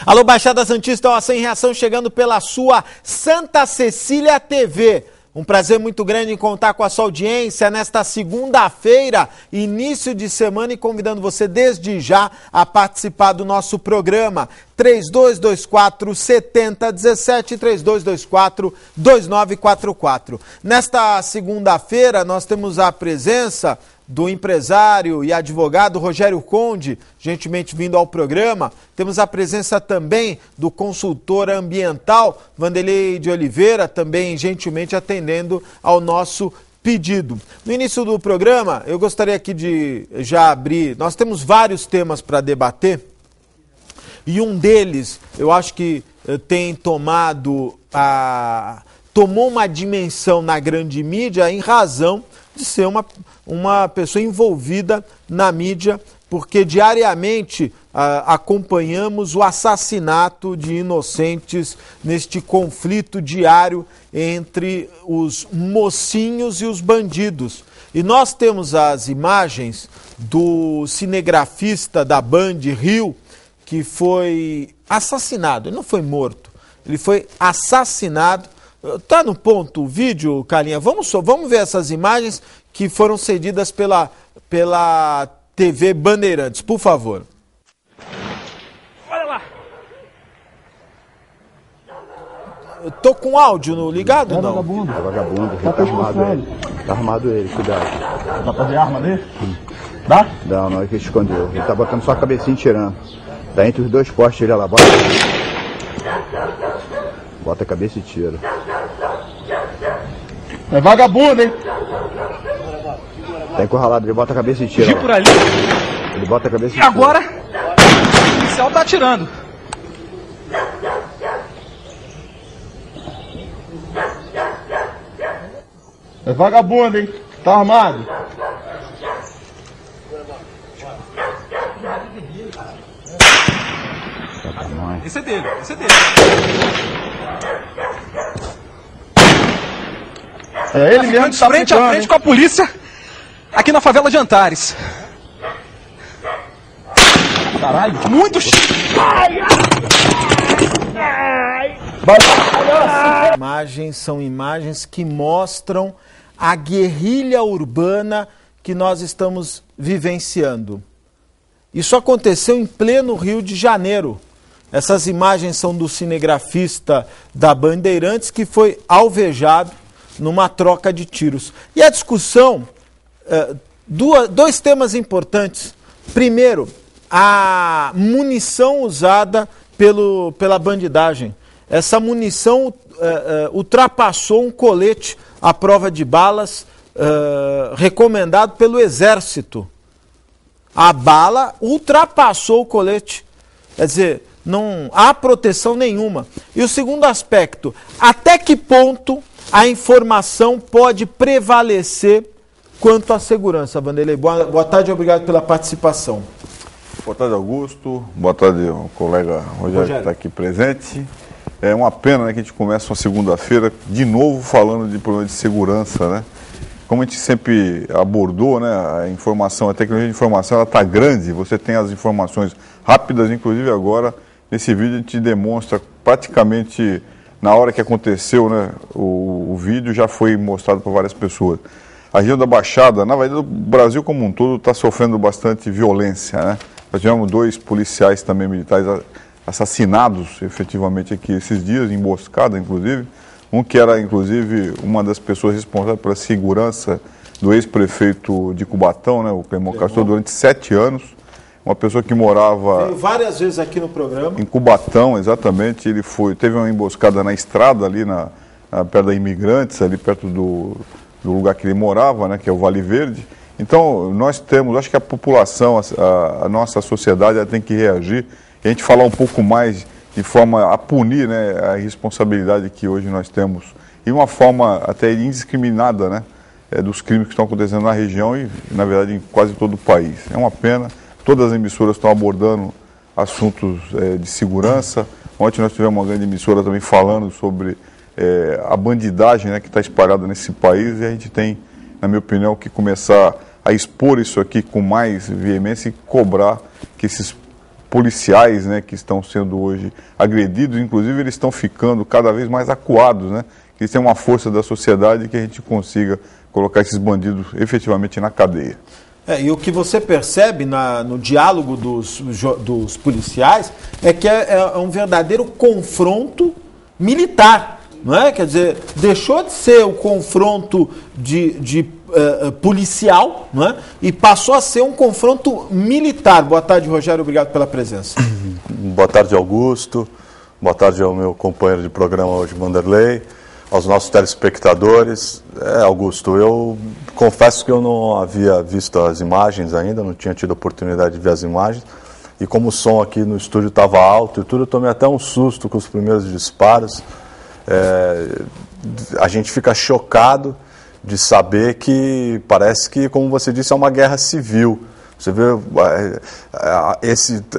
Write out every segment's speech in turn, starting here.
Alô, Baixada Santista, ó, Sem Reação chegando pela sua Santa Cecília TV. Um prazer muito grande em contar com a sua audiência nesta segunda-feira, início de semana, e convidando você desde já a participar do nosso programa. 3224-7017, 3224-2944. Nesta segunda-feira nós temos a presença do empresário e advogado Rogério Conde, gentilmente vindo ao programa. Temos a presença também do consultor ambiental Vanderlei de Oliveira, também gentilmente atendendo ao nosso pedido. No início do programa, eu gostaria aqui de já abrir, nós temos vários temas para debater, e um deles, eu acho que tem tomou uma dimensão na grande mídia em razão de ser uma pessoa envolvida na mídia, porque diariamente acompanhamos o assassinato de inocentes neste conflito diário entre os mocinhos e os bandidos. E nós temos as imagens do cinegrafista da Band Rio, que foi assassinado. Ele não foi morto, ele foi assassinado. Tá no ponto o vídeo, Carlinha? Vamos ver essas imagens que foram cedidas pela TV Bandeirantes, por favor. Olha lá. Eu tô com áudio ligado ou não? Vagabundo. É vagabundo, tá armado ele. Tá armado ele, cuidado. Dá pra ver a arma dele? Dá? Não, é que ele escondeu. Ele tá botando só a cabecinha e tirando. Tá entre os dois postes ele lá, bota. Bota a cabeça e tira. É vagabundo, hein? Tá encurralado, ele bota a cabeça e tira. Por ali. Ele bota a cabeça e tira. E agora, o policial tá atirando. É vagabundo, hein? Tá armado. Esse é dele, É ele mesmo que tá frente a frente com a polícia aqui na favela de Antares. Caralho, muito Imagens são imagens que mostram a guerrilha urbana que nós estamos vivenciando. Isso aconteceu em pleno Rio de Janeiro. Essas imagens são do cinegrafista da Bandeirantes, que foi alvejado numa troca de tiros. E a discussão, dois temas importantes. Primeiro, a munição usada pela bandidagem. Essa munição ultrapassou um colete à prova de balas recomendado pelo Exército. A bala ultrapassou o colete. Quer dizer, não há proteção nenhuma. E o segundo aspecto, até que ponto a informação pode prevalecer quanto à segurança, Vanderlei? Boa tarde e obrigado pela participação. Boa tarde, Augusto. Boa tarde ao colega Rogério que está aqui presente. É uma pena, né, que a gente começa uma segunda-feira de novo falando de problema de segurança, né? Como a gente sempre abordou, né, a informação, a tecnologia de informação, ela está grande, você tem as informações rápidas, inclusive agora, nesse vídeo a gente demonstra praticamente na hora que aconteceu, né, o vídeo já foi mostrado para várias pessoas. A região da Baixada, na verdade o Brasil como um todo está sofrendo bastante violência, né? Nós tivemos 2 policiais também militares assassinados efetivamente aqui esses dias, emboscada inclusive. Um que era, inclusive, uma das pessoas responsáveis pela segurança do ex-prefeito de Cubatão, né, o Clemão Castor, durante 7 anos. Uma pessoa que morava... Veio várias vezes aqui no programa. Em Cubatão, exatamente. Ele teve uma emboscada na estrada, ali perto da Imigrantes, ali perto do lugar que ele morava, né, que é o Vale Verde. Então, nós temos, acho que a população, a nossa sociedade, ela tem que reagir. E a gente falar um pouco mais de forma a punir, né, a irresponsabilidade que hoje nós temos, e uma forma até indiscriminada, né, dos crimes que estão acontecendo na região e, na verdade, em quase todo o país. É uma pena, todas as emissoras estão abordando assuntos de segurança. Ontem nós tivemos uma grande emissora também falando sobre a bandidagem, né, que está espalhada nesse país, e a gente tem, na minha opinião, que começar a expor isso aqui com mais veemência e cobrar que esses policiais, né, que estão sendo hoje agredidos, inclusive eles estão ficando cada vez mais acuados, né, que eles têm uma força da sociedade que a gente consiga colocar esses bandidos efetivamente na cadeia. E o que você percebe no diálogo dos policiais é que é um verdadeiro confronto militar, não é? Quer dizer, deixou de ser o confronto policial, não é? E passou a ser um confronto militar. Boa tarde, Rogério, obrigado pela presença. Boa tarde, Augusto. Boa tarde ao meu companheiro de programa hoje, Vanderlei. Aos nossos telespectadores. Augusto, eu confesso que eu não havia visto as imagens ainda, não tinha tido a oportunidade de ver as imagens, e como o som aqui no estúdio estava alto e tudo, eu tomei até um susto com os primeiros disparos. A gente fica chocado de saber que parece que, como você disse, é uma guerra civil. Você vê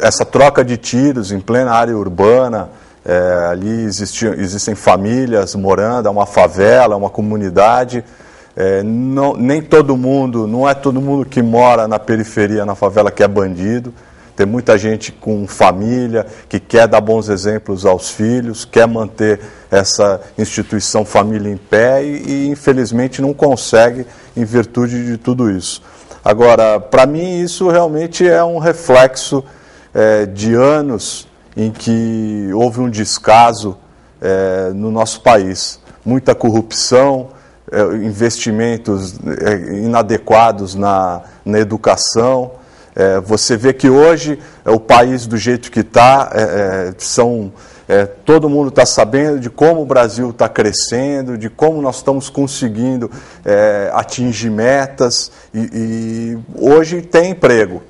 essa troca de tiros em plena área urbana. Ali existem famílias morando, é uma favela, é uma comunidade. Nem todo mundo, não é todo mundo que mora na periferia, na favela, que é bandido. Tem muita gente com família, que quer dar bons exemplos aos filhos, quer manter essa instituição família em pé e infelizmente não consegue em virtude de tudo isso. Agora, para mim isso realmente é um reflexo de anos em que houve um descaso no nosso país. Muita corrupção, investimentos inadequados na educação. Você vê que hoje o país do jeito que está, todo mundo está sabendo de como o Brasil está crescendo, de como nós estamos conseguindo atingir metas e hoje tem emprego.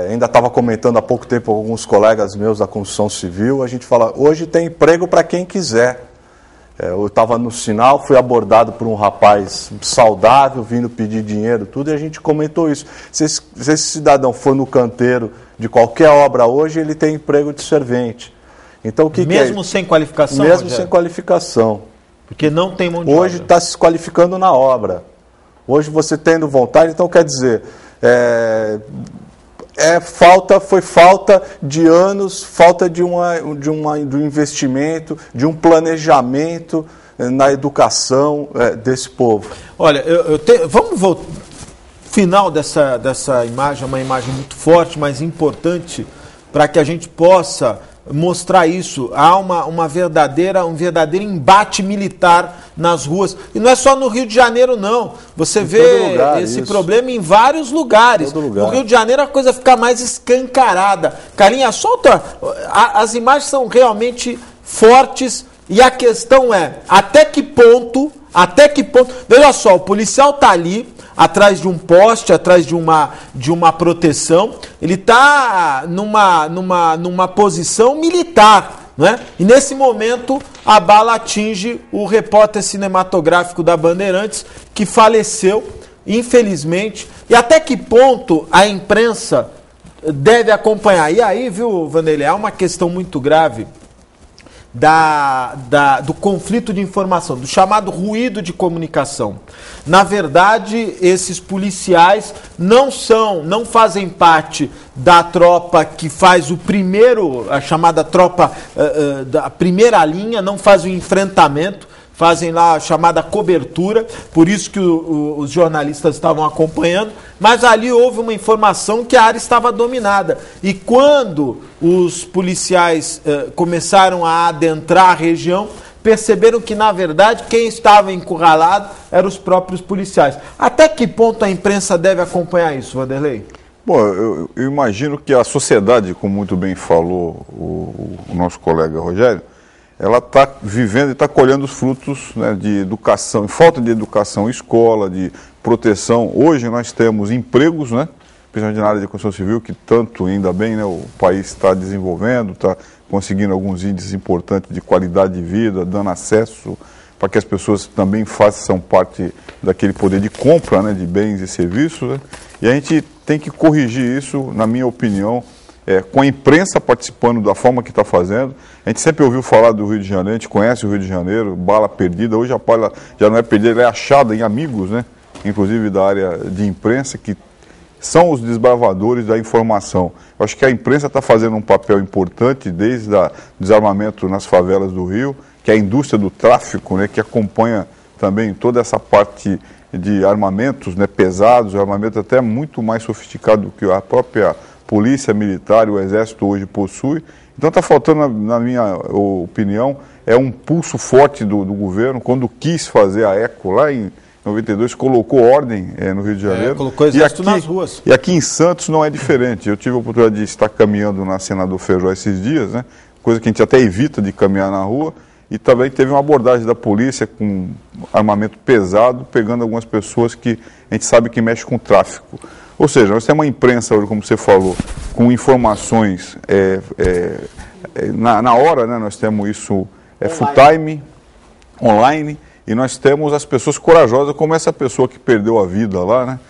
Ainda estava comentando há pouco tempo com alguns colegas meus da construção civil, a gente fala, hoje tem emprego para quem quiser. Eu estava no sinal, fui abordado por um rapaz saudável, vindo pedir dinheiro, tudo, e a gente comentou isso. Se esse cidadão for no canteiro de qualquer obra hoje, ele tem emprego de servente. Então, o que mesmo que sem qualificação? Mesmo sem qualificação. Porque não tem mão de obra. Hoje está se qualificando na obra. Hoje você tendo vontade, então quer dizer... foi falta de anos, falta de um investimento, de um planejamento na educação desse povo. Olha, vamos voltar. Final dessa imagem, é uma imagem muito forte, mas importante para que a gente possa mostrar isso. Há um verdadeiro embate militar nas ruas. E não é só no Rio de Janeiro, não. Você vê esse problema em vários lugares. No Rio de Janeiro a coisa fica mais escancarada. Carlinha, solta. As imagens são realmente fortes e a questão é até que ponto... Veja só, o policial está ali, atrás de um poste, atrás de uma proteção, ele está numa posição militar, não é? E nesse momento a bala atinge o repórter cinematográfico da Bandeirantes, que faleceu, infelizmente. E até que ponto a imprensa deve acompanhar? E aí, viu, Vanderlei, há uma questão muito grave do conflito de informação, do chamado ruído de comunicação. Na verdade, esses policiais não fazem parte da tropa que faz a chamada tropa da primeira linha, não faz o enfrentamento, fazem lá a chamada cobertura, por isso que os jornalistas estavam acompanhando, mas ali houve uma informação que a área estava dominada. E quando os policiais começaram a adentrar a região, perceberam que, na verdade, quem estava encurralado eram os próprios policiais. Até que ponto a imprensa deve acompanhar isso, Vanderlei? Bom, eu imagino que a sociedade, como muito bem falou o nosso colega Rogério, ela está vivendo e está colhendo os frutos, né, de educação, falta de educação, escola, de proteção. Hoje nós temos empregos, né, principalmente na área de construção civil, que tanto, ainda bem, né, o país está desenvolvendo, está conseguindo alguns índices importantes de qualidade de vida, dando acesso para que as pessoas também façam parte daquele poder de compra, né, de bens e serviços, né, e a gente tem que corrigir isso, na minha opinião, com a imprensa participando da forma que está fazendo. A gente sempre ouviu falar do Rio de Janeiro, a gente conhece o Rio de Janeiro, bala perdida. Hoje a bala já não é perdida, ela é achada em amigos, né? Inclusive da área de imprensa, que são os desbravadores da informação. Eu acho que a imprensa está fazendo um papel importante desde o desarmamento nas favelas do Rio, que é a indústria do tráfico, né, que acompanha também toda essa parte de armamentos, né, pesados, armamento até muito mais sofisticado do que a própria polícia militar e o exército hoje possui. Então está faltando, na minha opinião, um pulso forte do governo, quando quis fazer a ECO lá em 92, colocou ordem no Rio de Janeiro. Colocou exército nas ruas. E aqui em Santos não é diferente. Eu tive a oportunidade de estar caminhando na Senador Feijó esses dias, né, coisa que a gente até evita de caminhar na rua, e também teve uma abordagem da polícia com armamento pesado, pegando algumas pessoas que a gente sabe que mexe com tráfico. Ou seja, nós temos uma imprensa, como você falou, com informações na hora, né? Nós temos isso full time, online, e nós temos as pessoas corajosas, como essa pessoa que perdeu a vida lá, né?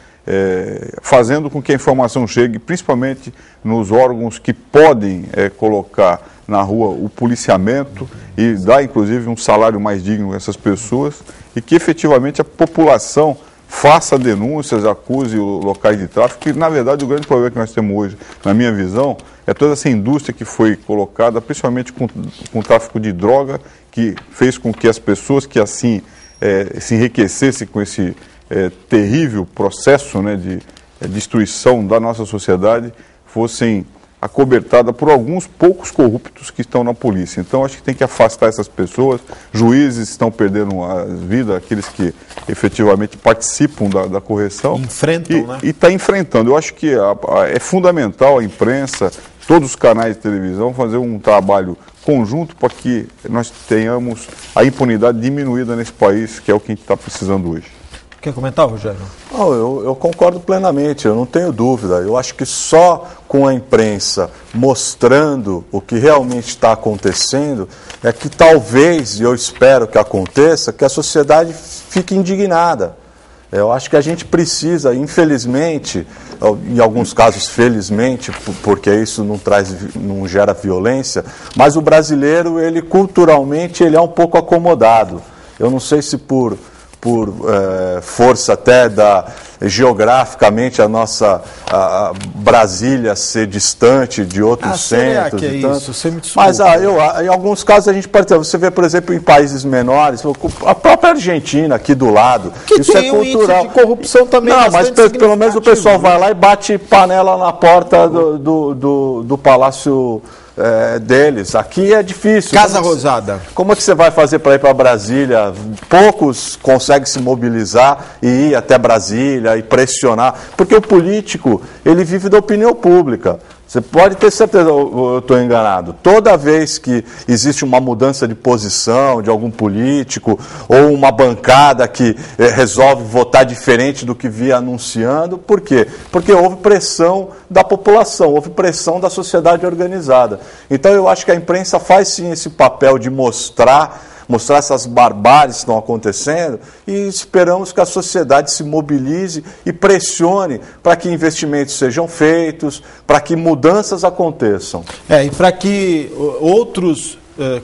Fazendo com que a informação chegue, principalmente nos órgãos que podem colocar na rua o policiamento e dar, inclusive, um salário mais digno a essas pessoas, e que efetivamente a população faça denúncias, acuse locais de tráfico, que na verdade o grande problema que nós temos hoje, na minha visão, é toda essa indústria que foi colocada, principalmente com o tráfico de droga, que fez com que as pessoas que assim se enriquecessem com esse terrível processo, né, de destruição da nossa sociedade, fossem acobertada por alguns poucos corruptos que estão na polícia. Então, acho que tem que afastar essas pessoas. Juízes estão perdendo a vida, aqueles que efetivamente participam da correção. Enfrentam, né? E está enfrentando. Eu acho que é fundamental a imprensa, todos os canais de televisão, fazer um trabalho conjunto para que nós tenhamos a impunidade diminuída nesse país, que é o que a gente está precisando hoje. Quer comentar, Rogério? Eu concordo plenamente, eu não tenho dúvida. Eu acho que só com a imprensa mostrando o que realmente está acontecendo é que talvez, e eu espero que aconteça, que a sociedade fique indignada. Eu acho que a gente precisa, infelizmente, em alguns casos felizmente, porque isso não gera violência, mas o brasileiro, ele culturalmente, ele é um pouco acomodado. Eu não sei se por força até geograficamente a nossa Brasília ser distante de outros centros. Que é isso? Você me desculpa. Mas em alguns casos a gente pode ter, você vê, por exemplo, em países menores, a própria Argentina aqui do lado, que isso é cultural. De corrupção também. Não, mas pelo menos o pessoal vai lá e bate panela na porta do palácio deles. Aqui é difícil. Casa Rosada. Como é que você vai fazer para ir para Brasília? Poucos conseguem se mobilizar e ir até Brasília e pressionar, porque o político, ele vive da opinião pública. Você pode ter certeza, eu estou enganado, toda vez que existe uma mudança de posição de algum político ou uma bancada que resolve votar diferente do que via anunciando, por quê? Porque houve pressão da população, houve pressão da sociedade organizada. Então eu acho que a imprensa faz sim esse papel de mostrar essas barbáries que estão acontecendo, e esperamos que a sociedade se mobilize e pressione para que investimentos sejam feitos, para que mudanças aconteçam. E para que outros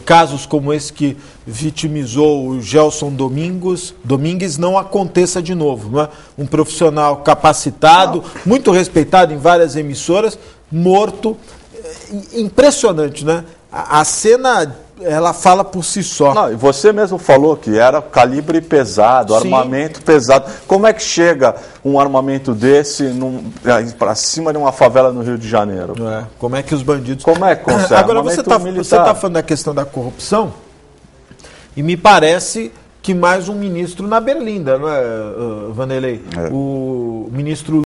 casos como esse que vitimizou o Gelson Domingues não aconteça de novo, não é? Um profissional capacitado, muito respeitado em várias emissoras, morto. Impressionante, né? A cena, ela fala por si só. Não, e você mesmo falou que era calibre pesado, sim, armamento pesado. Como é que chega um armamento desse para cima de uma favela no Rio de Janeiro? Como é que os bandidos... Como é que consegue? Agora, você está falando da questão da corrupção, e me parece que mais um ministro na Berlinda, não é, Vanderlei? O ministro